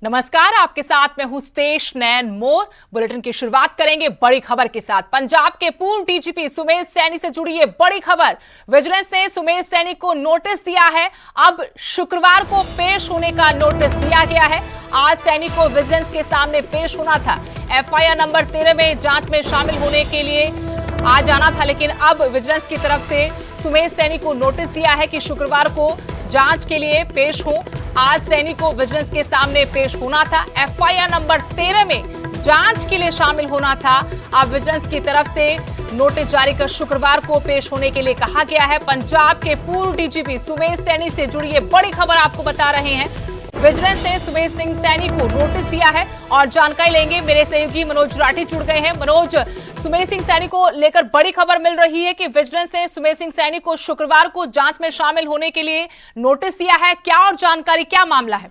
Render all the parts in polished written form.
नमस्कार, आपके साथ मैं हूं स्तेश नैन मोर। बुलेटिन की शुरुआत करेंगे बड़ी खबर के साथ। पंजाब के पूर्व डीजीपी सुमेश सैनी से जुड़ी ये बड़ी खबर। विजिलेंस ने सुमेश सैनी को नोटिस दिया है। अब शुक्रवार को पेश होने का नोटिस दिया गया है। आज सैनी को विजिलेंस के सामने पेश होना था। एफआईआर नंबर 13 में जांच में शामिल होने के लिए आ जाना था, लेकिन अब विजिलेंस की तरफ से सुमेश सैनी को नोटिस दिया है कि शुक्रवार को जांच के लिए पेश हो। आज सैनी को विजिलेंस के सामने पेश होना था। एफआईआर नंबर 13 में जांच के लिए शामिल होना था। अब विजिलेंस की तरफ से नोटिस जारी कर शुक्रवार को पेश होने के लिए कहा गया है। पंजाब के पूर्व डीजीपी सुमेश सैनी से जुड़ी ये बड़ी खबर आपको बता रहे हैं। विजिलेंस ने सुमेश सिंह सैनी को नोटिस दिया है और जानकारी लेंगे। मेरे सहयोगी मनोज राठी जुड़ गए हैं। मनोज, सुमेश सिंह सैनी को लेकर बड़ी खबर मिल रही है कि विजिलेंस ने सुमेश सिंह सैनी को शुक्रवार को जांच में शामिल होने के लिए नोटिस दिया है। क्या और जानकारी, क्या मामला है?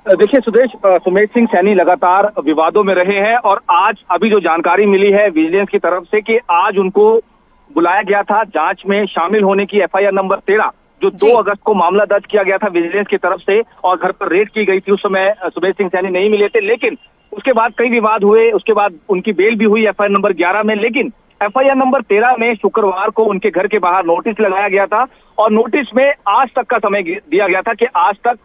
देखिए सुदेश, सुमेश सिंह सैनी लगातार विवादों में रहे हैं और आज अभी जो जानकारी मिली है विजिलेंस की तरफ से कि आज उनको बुलाया गया था जांच में शामिल होने की। एफआईआर नंबर 13 जो 2 अगस्त को मामला दर्ज किया गया था विजिलेंस की तरफ से और घर पर रेड की गई थी। उस समय सुमेश सिंह सैनी नहीं मिले थे, लेकिन उसके बाद कई विवाद हुए। उसके बाद उनकी बेल भी हुई एफआईआर नंबर 11 में, लेकिन एफआईआर नंबर 13 में शुक्रवार को उनके घर के बाहर नोटिस लगाया गया था और नोटिस में आज तक का समय दिया गया था कि आज तक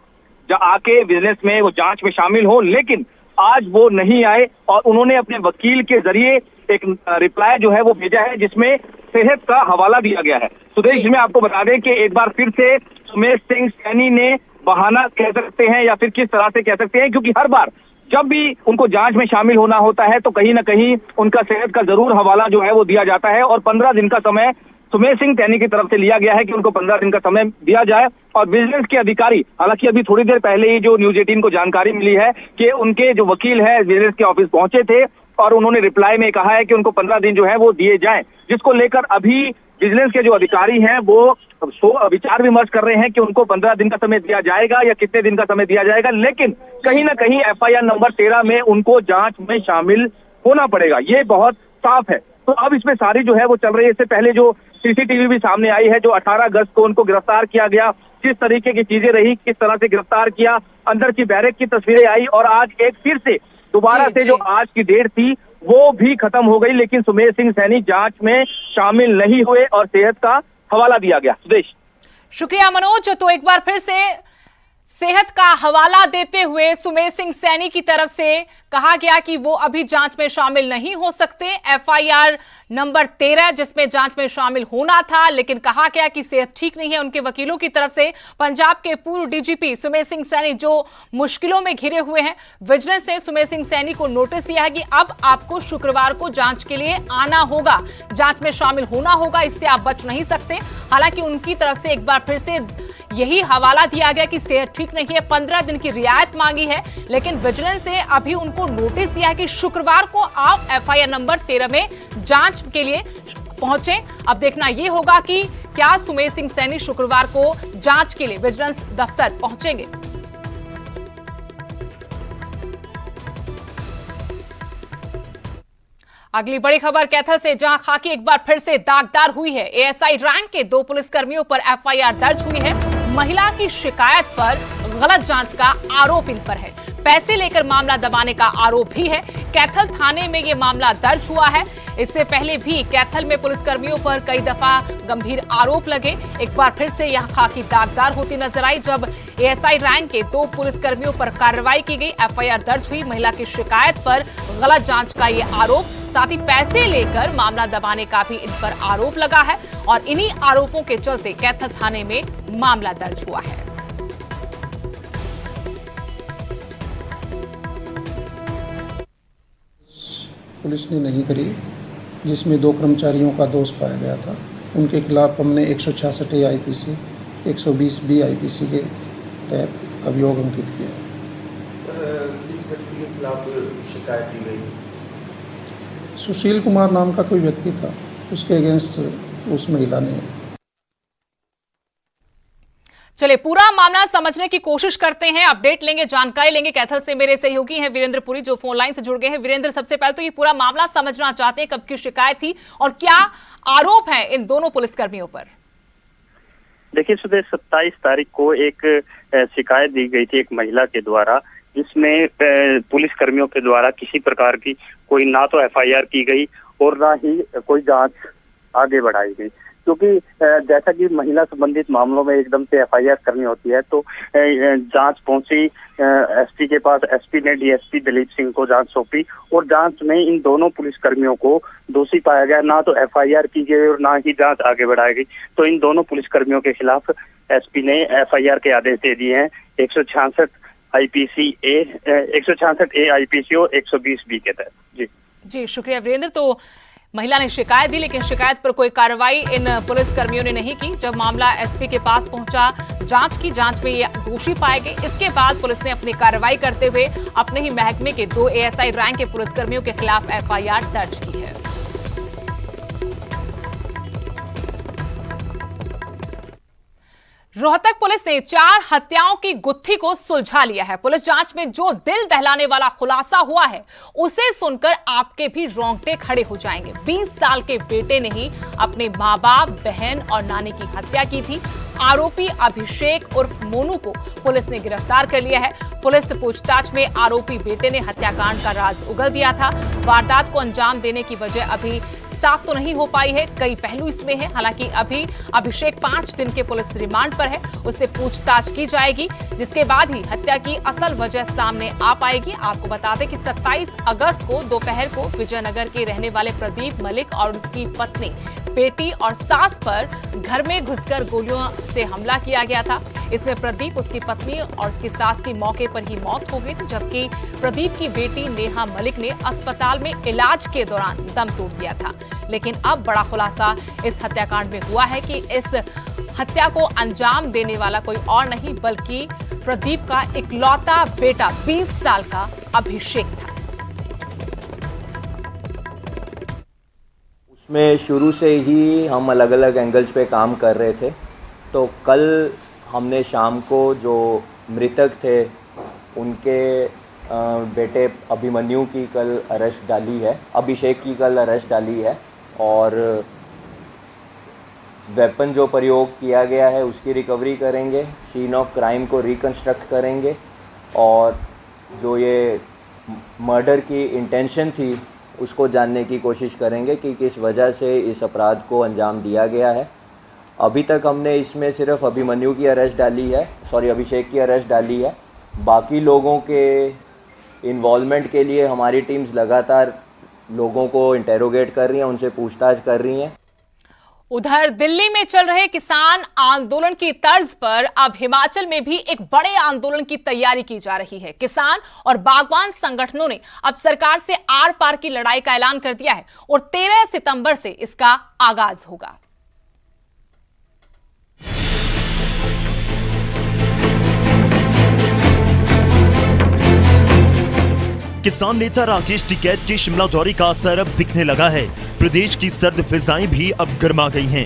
आके विजिलेंस में वो जांच में शामिल हो, लेकिन आज वो नहीं आए और उन्होंने अपने वकील के जरिए एक रिप्लाई जो है वो भेजा है जिसमें सेहत का हवाला दिया गया है। सुदेश, में आपको बता दें कि एक बार फिर से सुमेश सिंह सैनी ने बहाना कह सकते हैं या फिर किस तरह से कह सकते हैं, क्योंकि हर बार जब भी उनको जांच में शामिल होना होता है तो कहीं ना कहीं उनका सेहत का जरूर हवाला जो है वो दिया जाता है और 15 दिन का समय सुमेश सिंह सैनी की तरफ से लिया गया है कि उनको 15 दिन का समय दिया जाए। और विजिलेंस के अधिकारी, हालांकि अभी थोड़ी देर पहले ही जो न्यूज 18 को जानकारी मिली है कि उनके जो वकील है विजिलेंस के ऑफिस पहुंचे थे और उन्होंने रिप्लाई में कहा है कि उनको 15 दिन जो है वो दिए जाएं, जिसको लेकर अभी विजिलेंस के जो अधिकारी हैं वो विचार विमर्श कर रहे हैं कि उनको 15 दिन का समय दिया जाएगा या कितने दिन का समय दिया जाएगा, लेकिन कहीं ना कहीं एफआईआर नंबर 13 में उनको जांच में शामिल होना पड़ेगा, ये बहुत साफ है। तो अब इसमें सारी जो है वो चल रही है। इससे पहले जो सीसीटीवी भी सामने आई है, जो 18 अगस्त को उनको गिरफ्तार किया गया, किस तरीके की चीजें रही, किस तरह से गिरफ्तार किया, अंदर की बैरक की तस्वीरें आई और आज एक फिर से दोबारा से जो आज की डेट थी वो भी खत्म हो गई, लेकिन सुमेश सिंह सैनी जांच में शामिल नहीं हुए और सेहत का हवाला दिया गया। सुदेश, शुक्रिया मनोज। तो एक बार फिर से सेहत का हवाला देते हुए सुमेश सिंह सैनी की तरफ से कहा गया कि वो अभी जांच में शामिल नहीं हो सकते। एफआईआर नंबर 13 जिसमें जांच में शामिल होना था, लेकिन कहा गया कि सेहत ठीक नहीं है। उनके वकीलों की तरफ से पंजाब के पूर्व डीजीपी सुमेश सिंह सैनी जो मुश्किलों में घिरे हुए हैं, विजिलेंस ने सुमेश सिंह सैनी को नोटिस दिया है कि अब आपको शुक्रवार को जांच के लिए आना होगा, जांच में शामिल होना होगा, इससे आप बच नहीं सकते। हालांकि उनकी तरफ से एक बार फिर से यही हवाला दिया गया कि सेहत ठीक नहीं है, 15 दिन की रियायत मांगी है, लेकिन विजिलेंस ने अभी उनको नोटिस दिया है कि शुक्रवार को आप एफआईआर नंबर 13 में जांच के लिए पहुंचे। अब देखना यह होगा कि क्या सुमेश सिंह सैनी शुक्रवार को जांच के लिए विजिलेंस दफ्तर पहुंचेंगे। अगली बड़ी खबर कैथल से, जहां खाकी एक बार फिर से दागदार हुई है। एएसआई रैंक के 2 पुलिसकर्मियों पर एफआईआर दर्ज हुई है। महिला की शिकायत पर गलत जांच का आरोप इन पर है। पैसे लेकर मामला दबाने का आरोप भी है। कैथल थाने में यह मामला दर्ज हुआ है। इससे पहले भी कैथल में पुलिसकर्मियों पर कई दफा गंभीर आरोप लगे। एक बार फिर से यह खाकी दागदार होती नजर आई जब एएसआई रैंक के 2 पुलिसकर्मियों पर कार्रवाई की गई। एफआईआर दर्ज हुई। महिला की शिकायत पर गलत जांच का यह आरोप, साथ ही पैसे लेकर मामला दबाने का भी इन पर आरोप लगा है और इन्हीं आरोपों के चलते कैथल थाने में मामला दर्ज हुआ है। पुलिस ने नहीं करी, जिसमें 2 कर्मचारियों का दोष पाया गया था। उनके खिलाफ हमने 166 आईपीसी 120 बी आईपीसी के तहत अभियोग अंकित किया है। किस व्यक्ति के खिलाफ शिकायत की गई? सुशील कुमार नाम का कोई व्यक्ति था, उसके अगेंस्ट उस महिला ने। चलिए पूरा मामला समझने की कोशिश करते हैं, अपडेट लेंगे, जानकारी लेंगे। कैथल से मेरे सहयोगी हैं वीरेंद्र पुरी जो फोन लाइन से जुड़ गए हैं। वीरेंद्र, सबसे पहले तो ये पूरा मामला समझना चाहते हैं, कब की शिकायत थी और क्या आरोप है इन दोनों पुलिसकर्मियों पर? देखिए सुदेश, 27 तारीख को एक शिकायत दी गई थी एक महिला के द्वारा जिसमें पुलिस कर्मियों के द्वारा किसी प्रकार की कोई ना तो एफआईआर की गई और ना ही कोई जांच आगे बढ़ाई गई। क्योंकि जैसा कि महिला संबंधित मामलों में एकदम से एफआईआर करनी होती है, तो जांच पहुंची एसपी के पास। एसपी ने डीएसपी दलीप सिंह को जांच सौंपी और जांच में इन दोनों पुलिसकर्मियों को दोषी पाया गया। ना तो एफआईआर की गई और ना ही जांच आगे बढ़ाई गई। तो इन दोनों पुलिसकर्मियों के खिलाफ एसपी ने एफआईआर के आदेश दे दिए हैं 166 आईपीसी ए 166 ए आईपीसी और 120 बी के तहत। जी शुक्रिया वीरेंद्र। तो महिला ने शिकायत दी, लेकिन शिकायत पर कोई कार्रवाई इन पुलिस कर्मियों ने नहीं की। जब मामला एसपी के पास पहुंचा, जांच की, जांच में ये दोषी पाए गए। इसके बाद पुलिस ने अपनी कार्रवाई करते हुए अपने ही महकमे के 2 एएसआई रैंक के पुलिसकर्मियों के खिलाफ एफआईआर दर्ज की है। रोहतक पुलिस ने 4 हत्याओं की गुत्थी को सुलझा लिया है। पुलिस जांच में जो दिल दहलाने वाला खुलासा हुआ है, उसे सुनकर आपके भी रोंगटे खड़े हो जाएंगे। 20 साल के बेटे ने ही अपने मां बाप, बहन और नानी की हत्या की थी। आरोपी अभिषेक उर्फ मोनू को पुलिस ने गिरफ्तार कर लिया है। पुलिस पूछताछ में आरोपी बेटे ने हत्याकांड का राज उगल दिया था। वारदात को अंजाम देने की वजह अभी साफ तो नहीं हो पाई है, कई पहलू इसमें है। हालांकि अभी अभिषेक 5 दिन के पुलिस रिमांड पर है, उससे पूछताछ की जाएगी, जिसके बाद ही हत्या की असल वजह सामने आ पाएगी। आपको बता दें कि 27 अगस्त को दोपहर को विजयनगर के रहने वाले प्रदीप मलिक और उसकी पत्नी, बेटी और सास पर घर में घुसकर गोलियों से हमला किया गया था। इसमें प्रदीप, उसकी पत्नी और उसकी सास की मौके पर ही मौत हो गई थी, जबकि प्रदीप की बेटी नेहा मलिक ने अस्पताल में इलाज के दौरान दम तोड़ दिया था। लेकिन अब बड़ा खुलासा इस हत्याकांड में हुआ है कि इस हत्या को अंजाम देने वाला कोई और नहीं बल्कि प्रदीप का इकलौता बेटा 20 साल का अभिषेक था। उसमें शुरू से ही हम अलग अलग एंगल्स पे काम कर रहे थे। तो कल हमने शाम को जो मृतक थे उनके बेटे अभिमन्यु की कल अरेस्ट डाली है, अभिषेक की कल अरेस्ट डाली है और वेपन जो प्रयोग किया गया है उसकी रिकवरी करेंगे, सीन ऑफ क्राइम को रिकंस्ट्रक्ट करेंगे और जो ये मर्डर की इंटेंशन थी उसको जानने की कोशिश करेंगे कि किस वजह से इस अपराध को अंजाम दिया गया है। अभी तक हमने इसमें सिर्फ अभिमन्यु की अरेस्ट डाली है, अभिषेक की अरेस्ट डाली है। बाकी लोगों के इन्वॉल्वमेंट के लिए हमारी टीम्स लगातार लोगों को इंटेरोगेट कर रही हैं, उनसे पूछताछ कर रही हैं। उधर दिल्ली में चल रहे किसान आंदोलन की तर्ज पर अब हिमाचल में भी एक बड़े आंदोलन की तैयारी की जा रही है। किसान और बागवान संगठनों ने अब सरकार से आर पार की लड़ाई का ऐलान कर दिया है और 13 सितंबर से इसका आगाज होगा। किसान नेता राकेश टिकैत के शिमला दौरे का असर अब दिखने लगा है। प्रदेश की सर्द फिजाएं भी अब गर्मा गई हैं।